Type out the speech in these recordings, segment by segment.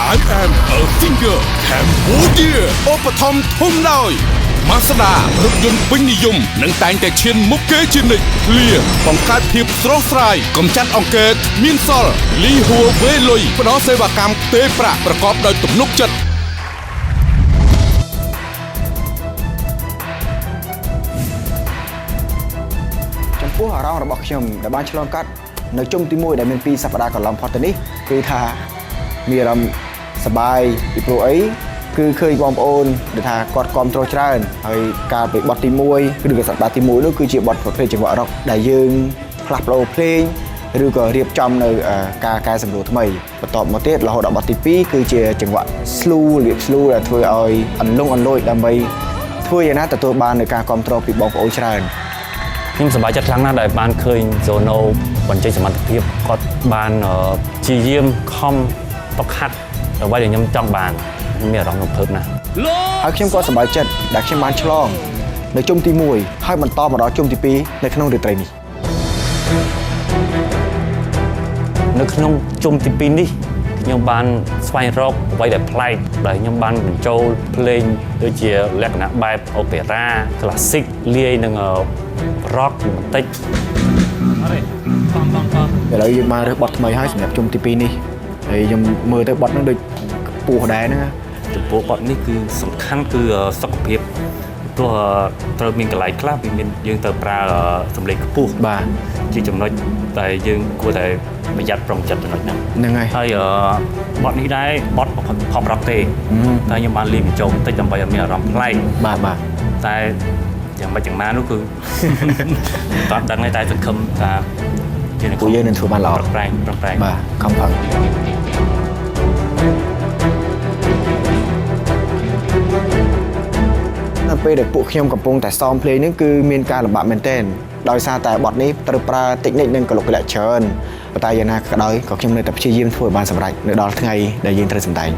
I am a singer Cambodia ឧបត្ថម្ភធំដោយម៉ាស្ដារថយន្តពេញនិយមនឹងតែងតែឈានមុខគេជានិច្ចឃ្លាបង្កើតភាពស្រស់ស្រាយកំចាត់អង្គែមានសល់លីហួរវេលុយផ្ដល់សេវាកម្មផ្ទេរប្រាក់ប្រកបដោយទំនុកចិត្តចំពោះអារម្មណ៍របស់ខ្ញុំដែលបានឆ្លងកាត់នៅជុំទី1ដែលមាន2សប្តាហ៍កន្លងផុតទៅនេះគឺថាមានអារម្មណ៍សប្បាយពីព្រោះអីគឺឃើញបងប្អូនដែលថាគាត់គាំទ្រច្រើនហើយកាលពីបទទី1គឺសប្តាហ៍ទី1នោះគឺជាបទប្រភេទចង្វាក់រ៉ុកដែលយើងផ្លាស់ប្ដូរភ្លេងឬក៏រៀបចំនៅការកែសម្រួលថ្មីបន្តមកទៀតរហូតដល់បទទី2គឺជាចង្វាក់ slow រៀប slow ដែលធ្វើឲ្យអន្លង់អន្លួចដើម្បីធ្វើយ៉ាងណាទទួលបាននូវការគាំទ្រពីបងប្អូនច្រើនខ្ញុំសប្បាយចិត្តខ្លាំងណាស់ដែលបានឃើញ Zono បញ្ចេញសមត្ថភាពគាត់បានជាយាមខំប្រខាត់អ្វីដែលខ្ញុំចង់បានមានអារម្មណ៍រំភើបណាស់ហើយខ្ញុំក៏សប្បាយចិត្តដែលខ្ញុំបានឆ្លងនៅជុំទី1ហើយបន្តមកដល់ជុំទី2នៅក្នុងរាត្រីនេះនៅក្នុងជុំទី2នេះខ្ញុំបានស្វែងរកអ្វីដែលប្លែកដែលខ្ញុំបានបញ្ចូលភ្លេងដូចជាលក្ខណៈបែបអូប៉េរ៉ាក្លាស៊ីកលាយនឹងរ៉ុកបន្តិចឥឡូវយើងបានរើសបទថ្មីហើយសម្រាប់ជុំទី2នេះហើយខ្ញុំមើលទៅបទហ្នឹងដូចខ្ពស់ដែរហ្នឹងចំពោះបទនេះគឺសំខាន់គឺសុខភាពព្រោះត្រូវមានកន្លែងខ្លះវាមានយើងត្រូវប្រើសម្លេងខ្ពស់បាទជាចំណុចដែលយើងគួរតែប្រយ័ត្នប្រុងចិត្តចំណុចហ្នឹងហើយបទនេះដែរបទផប់រ៉ុកទេតែខ្ញុំបានលាយបញ្ចូលបន្តិចដើម្បីឲ្យមានអារម្មណ៍ប្លែកបាទតែយ៉ាងម៉េចយ៉ាងណានោះគឺតើដឹងតែសង្ឃឹមថាពួកយើងនឹងធ្វើបានល្អប្រឹងប្រែងបាទខំប្រឹងនៅពេលដែលពួកខ្ញុំកំពុងតែซ้อมភ្លេងនេះគឺមានការលំបាកមែនទែនដោយសារតែបទនេះត្រូវប្រើតិចនិចនិងកលុកកលៈច្រើនប៉ុន្តែយ៉ាងណាក៏ដោយក៏ខ្ញុំនៅតែព្យាយាមធ្វើឲ្យបានសម្រេចនៅដល់ថ្ងៃដែលយើងត្រូវសម្ដែង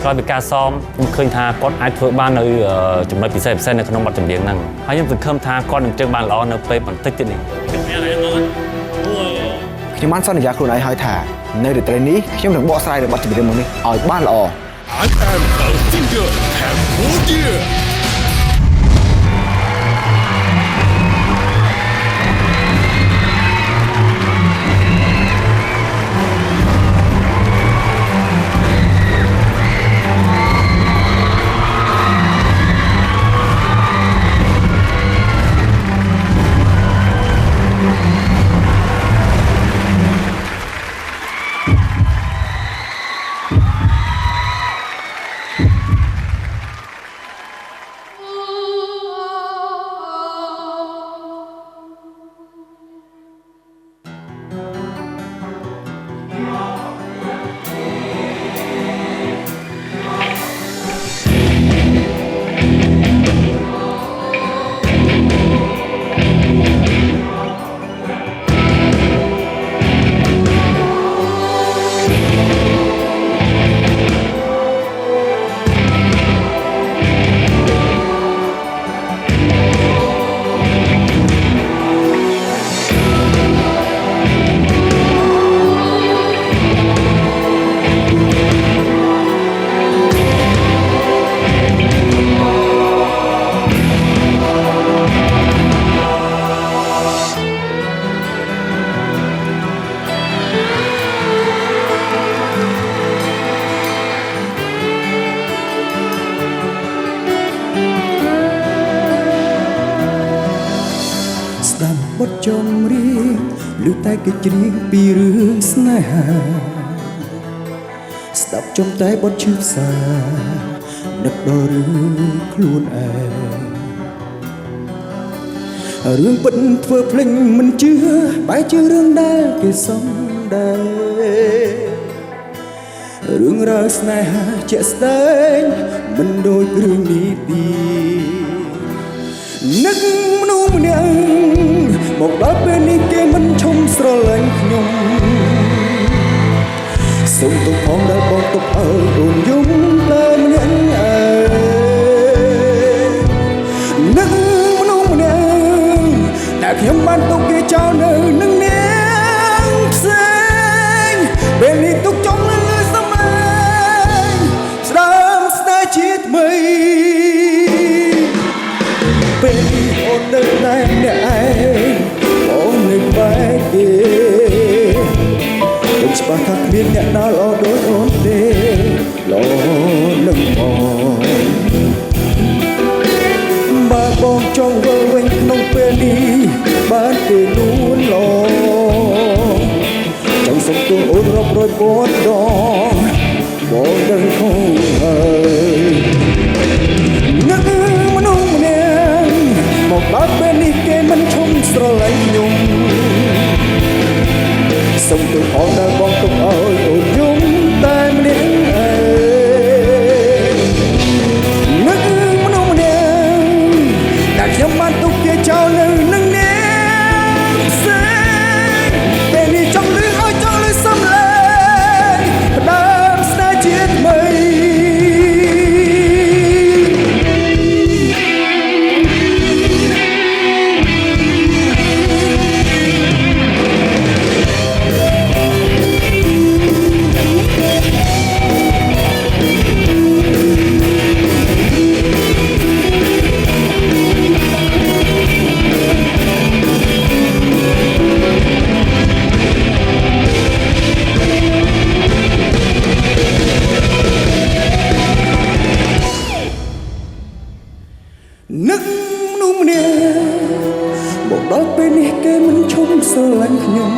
ក្រោយពីការซ้อมខ្ញុំឃើញថាគាត់អាចធ្វើបាននៅចំណុចពិសេសនៅក្នុងបទចម្រៀងហ្នឹងហើយខ្ញុំសង្ឃឹមថាគាត់នឹងជើងបានល្អនៅពេលបន្តិចទៀតនេះខ្ញុំបានសន្យាខ្លួនឯងហើយថានៅរាត្រីនេះខ្ញុំនឹងបកស្រាយនៅបទចម្រៀងនេះឲ្យបានល្អ I am a singer Cambodiaបទចម្រៀងឬតែគេច្រៀងពីរឿងស្នេហាស្ដាប់ចំតែបទឈឺផ្សានឹកដល់រឿងខ្លួនឯងរឿងពិតធ្វើភ្លេចមិនជឿបែរជារឿងដែលគេសំដែងរឿងរ៉ាវស្នេហាជាក់ស្ដែងមិនដូចរឿងនីតិនឹកមនុស្សម្នាក់មកដល់ពេលនេះគេមិនឈុំស្រឡាញ់ខ្ញុំសូមទុកផងដែលបងទុកឲ្យអូនយំតែម្នាក់ឯងនឹកមនុស្សម្នាក់ដែលខ្ញុំបានទុកគេចោលនៅនឹងនាងផ្សេង បើថាគ្មានអ្នកណាល្អដូចអូនទេល្អនឹងបងបើបងចង់វិលវិញក្នុងពេលនេះបានទេនួនឡចង់សុំទោសអូនរាប់រយពាន់ដងបងដឹងខុសហើយនឹកមនុស្សម្នាក់មកដល់ពេលនេះគេមិនឈុំស្រឡាញ់ខ្ញុំសុំទោសផងដែលបងទុកឲ្យអូនយំតែម្នាក់ឯងនឹកមនុស្សម្នាក់ដែលខ្ញុំបានទុកគេចោលនៅនឹងអ្នកផ្សេងពេលនេះចង់លឺឲ្យចង់លឺសំឡេងផ្ដើមស្នេហ៍ជាថ្មីនឹកមនុស្សម្នាក់មកដល់ពេលនេះគេមិនឈុំស្រឡាញ់ខ្ញុំ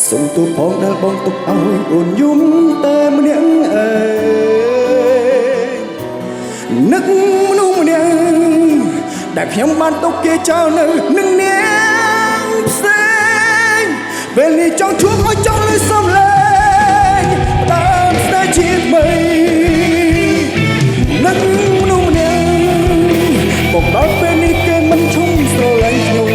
សុំទោសផងដែលបងទុកឲ្យអូនយំតែម្នាក់ឯងនឹកមនុស្សម្នាក់ដែលខ្ញុំបានទុកគេចោលនៅនឹងអ្នកផ្សេងពេលនេះចង់ជួបឲ្យចង់លឺសំឡេងផ្ដើមស្នេហ៍ជាថ្មីនឹកមនុស្សម្នាក់មកដល់ពេលនេះគេមិនឈុំស្រឡាញ់ខ្ញុំ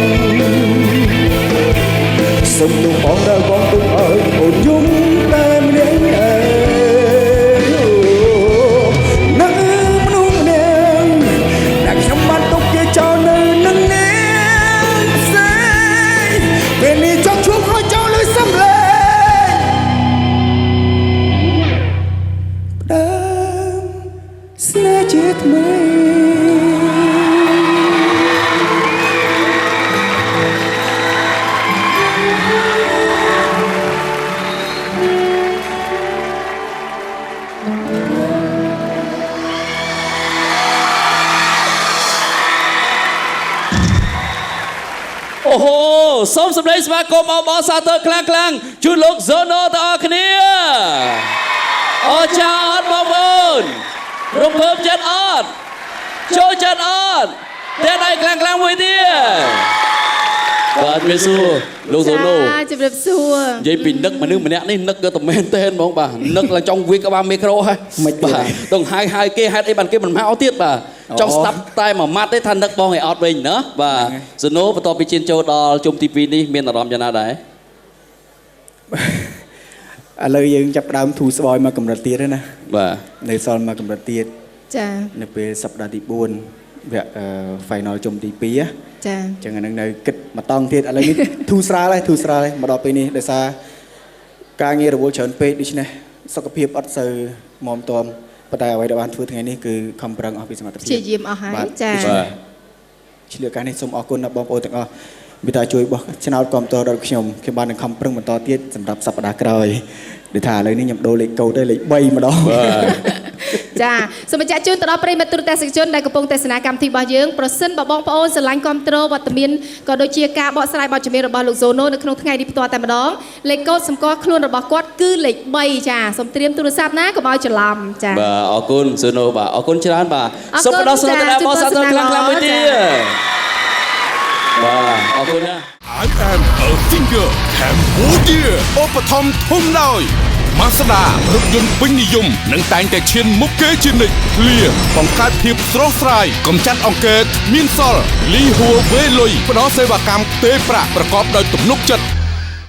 សុំទោសផងដែលបងទុកឲ្យអូនយំតែម្នាក់ឯងនឹកមនុស្សម្នាក់ដែលខ្ញុំបានទុកគេចោលនៅនឹងអ្នកផ្សេងពេលនេះចង់ជួបឲ្យចង់លឺសំឡេងផ្ដើមស្នេហ៍ជាថ្មីអូហូសូមសម្លេងស្វាគមន៍អបអរសាទរខ្លាំងៗជូនលោក Zono ទាំងអស់គ្នាអរចាអត់បងប្អូនរំភើបចិត្តអត់ចូលចិត្តអត់តែដៃខ្លាំងៗមួយទៀតបាទជំរាបសួរលោក Zono ចាជំរាបសួរនិយាយពីនឹកមនុស្សម្នាក់នេះនឹកក៏តែមែនតែនហ្មងបាទនឹកឡើងចង់វាក្បាលមីក្រូហ៎មិនបាទต้องហើយគេហេតុអីបានគេមិនមកទៀតបាទចង់ស្ដាប់តែមួយម៉ាត់ទេថានឹកបងឲ្យអត់វិញណាបាទZonoបន្ទាប់ពីជិះចូលដល់ជុំទី2នេះមានអារម្មណ៍យ៉ាងណាដែរឥឡូវយើងចាប់ផ្ដើមធូរស្បើយមកកម្រិតទៀតហើយណា បាទ នៅសល់មកកម្រិតទៀត ចា នៅពេលសប្តាហ៍ទី4វគ្គ final ជុំទី2ចាអញ្ចឹងអានឹងនៅគិតមកតង់ទៀតឥឡូវនេះធូរស្រាលហើយមកដល់ពេលនេះដោយសារការងាររវល់ច្រើនពេកដូច្នេះសុខភាពអត់សូវមាំទាំប៉ុន្តែអ្វីដែលបានធ្វើថ្ងៃនេះគឺខំប្រឹងអស់ពីសមត្ថភាពព្យាយាមអស់ហើយចាឆ្លៀតការនេះសូមអរគុណដល់បងប្អូនទាំងអស់មេត្តាជួយបោះឆ្នោតគាំទ្រដល់ខ្ញុំបាននឹងខំប្រឹងបន្តទៀតសម្រាប់សប្តាហ៍ក្រោយដូចថាឥឡូវនេះខ្ញុំដូរលេខកូដទៅលេខ3ម្ដងចាសូមបញ្ជាក់ជូនទៅដល់ប្រិយមិត្តទូរទស្សនិកជនដែលកំពុងទស្សនាកម្មវិធីរបស់យើងប្រសិនបើបងប្អូនស្រឡាញ់គាំទ្រវត្តមានក៏ដូចជាការបកស្រាយបទចម្រៀងរបស់លោក Zono នៅក្នុងថ្ងៃនេះផ្ទាល់តែម្ដងលេខកូដសម្គាល់ខ្លួនរបស់គាត់គឺលេខ3ចាសូមត្រៀមទូរស័ព្ទណាកុំឲ្យច្រឡំចាបាទអរគុណ Zono បាទអរគុណច្រើនបាទសូមផ្ដល់សំណួរដល់បងសាទរខ្លាំងៗមួយទៀតបាទអរគុណណា I am a finger Cambodia ឧបត្ថម្ភធំដោយ Mazda រថយន្តពេញនិយមនិងតែងតែឈានមុខគេជានិច្ចឃ្លាបង្កើតភាពស្រស់ស្រាយកម្ចាត់អង្គែគ្មានសល់លីហួរវេលុយផ្ដល់សេវាកម្មផ្ទេរប្រាក់ប្រកបដោយទំនុកចិត្ត